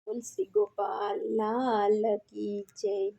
તુલસી ગોપાલ લાલ કી જય.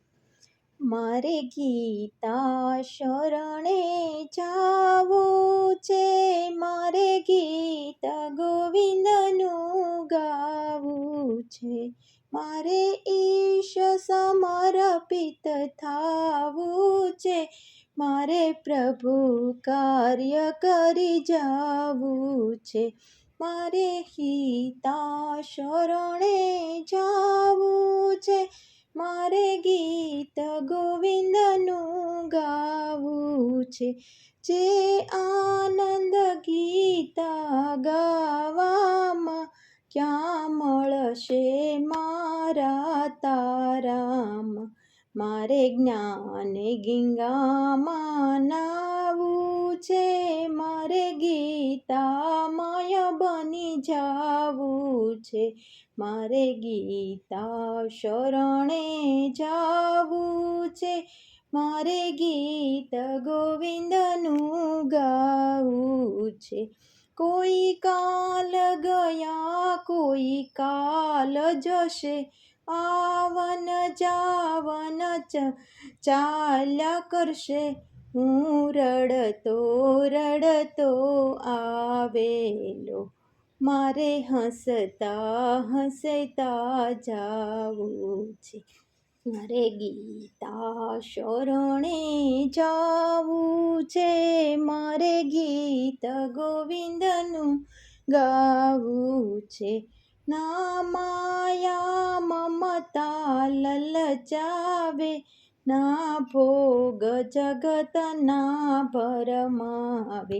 મારે ગીતા શરણે જાવું છે, મારે ગીત ગોવિંદનું ગાવું છે, મારે ઈશ સમર્પિત થાવું છે, મારે પ્રભુ કાર્ય કરી જાવું છે, મારે ગીતા શરણે જાવું છે, મારે ગીત ગોવિંદનું ગાવું છે. જે આનંદ ગીતા ગાવામાં ક્યાં મળશે મારા તારામાં, મારે જ્ઞાન ગંગામાં નાવું છે, મારે ગીતામય બની જાવું છે, મારે ગીતા શરણે જાવું છે, મારે ગીત ગોવિંદનું ગાવું છે. કોઈ કાલ ગયા કોઈ કાલ જશે, આવન જાવન ચાલ્યા કરશે, હું રડતો રડતો આવેલો, મારે હસતા હસતા જાવું છે, મારે ગીતા શરણે જાવું છે, મારે ગીત ગોવિંદનું ગાવું છે. ના માયા મમતા લલચાવે, ના ભોગ જગતના ભરમાવે,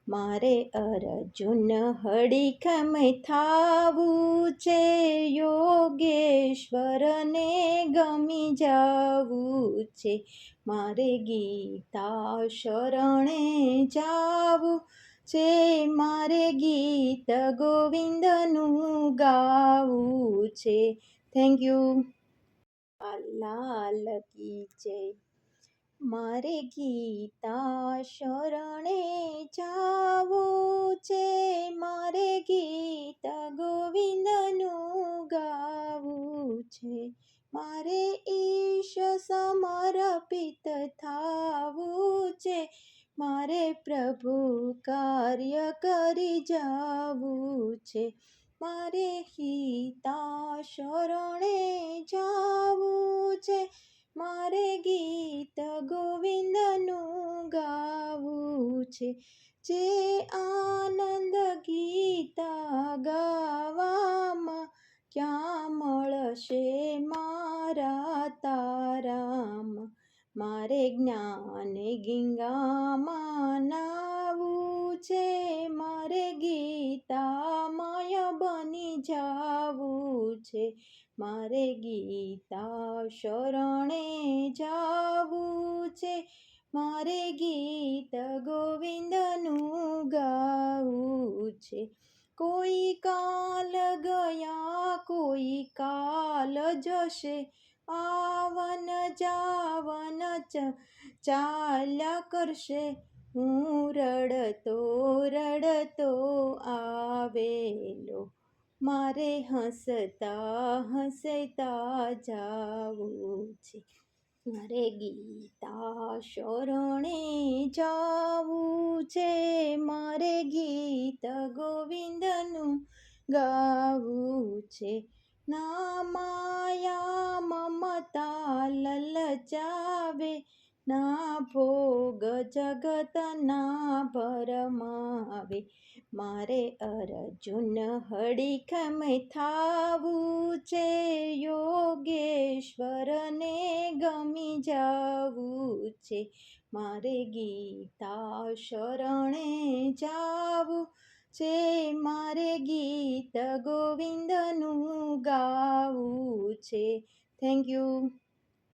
મારે અર્જુન હડીખમ થાવું છે, યોગેશ્વરને ગમી જાવું છે, મારે ગીતા શરણે જાવું છે, મારે ગીત ગોવિંદનું ગાવું છે. Thank you. લાલ કી જય. મારે ગીતા શરણે જાવું છે, મારે ગીત ગોવિંદનું ગાવું છે, મારે ઈશ સમર્પિત થાવું છે, મારે પ્રભુ કાર્ય કરી જાવું છે, મારે ગીતા શરણે જાવું છે, મારે ગીત ગોવિંદનું ગાવું છે. જે આનંદ ગીતા ગાવામાં ક્યાં મળશે મારા તારામાં, મારે જ્ઞાન ગંગામાં નાવું છે, મારે ગીતામય બની જાવું છે, મારે ગીતા શરણે જાવું છે, મારે ગીત ગોવિંદનું ગાવું છે. કોઈ કાલ ગયા કોઈ કાલ જશે, આવન જાવન ચાલ્યા કરશે, હું રડતો રડતો આવેલો, મારે હસતા હસતા જાવું છે, મારે ગીતા શરણે જાવું છે, મારે ગીત ગોવિંદનું ગાવું છે. ના માયા મમતા લલચાવે, ના ભોગ જગતના ભરમાવે, મારે અર્જુન હડીખમ થાવું છે, યોગેશ્વરને ગમી જાવું છે, મારે ગીતા શરણે જાવું છે, મારે ગીત ગોવિંદનું ગાવું છે. Thank you.